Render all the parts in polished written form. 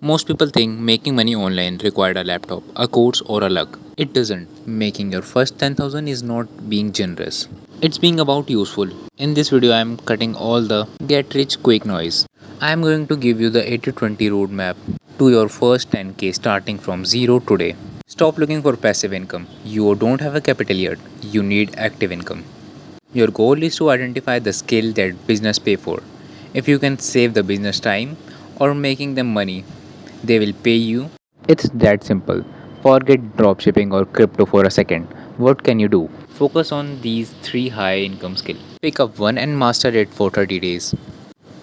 Most people think making money online required a laptop, a course, or a luck. It doesn't. Making your first 10,000 is not being generous. It's being about useful. In this video, I am cutting all the get rich quick noise. I am going to give you the 80-20 roadmap to your first 10k starting from zero today. Stop looking for passive income. You don't have a capital yet. You need active income. Your goal is to identify the skill that business pay for. If you can save the business time or making them money, they will pay you. It's that simple. Forget dropshipping or crypto for a second. What can you do? Focus on these three high income skills. Pick up one and master it for 30 days.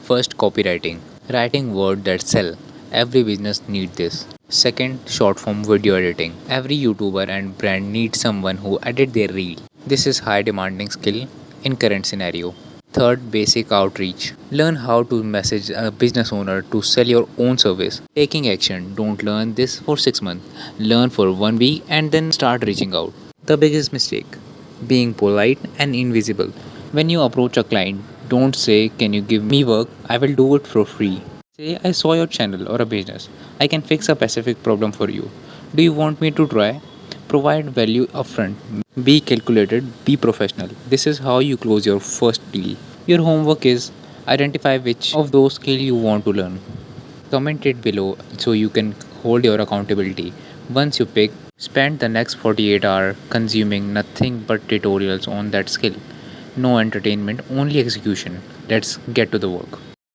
First, copywriting. Writing words that sell. Every business needs this. Second, short form video editing. Every YouTuber and brand needs someone who edit their reel. This is high demanding skill in current scenario. Third, basic outreach. Learn how to message a business owner to sell your own service. Taking action. Don't learn this for 6 months. Learn for 1 week and then start reaching out. The biggest mistake, being polite and invisible. When you approach a client, don't say, "Can you give me work? I will do it for free." Say, "I saw your channel or a business. I can fix a specific problem for you. Do you want me to try?" Provide value upfront. Be calculated, be professional. This is how you close your first deal. Your homework is identify which of those skills you want to learn. Comment it below so you can hold your accountability. Once you pick, spend the next 48 hours consuming nothing but tutorials on that skill. No entertainment, only execution. Let's get to the work.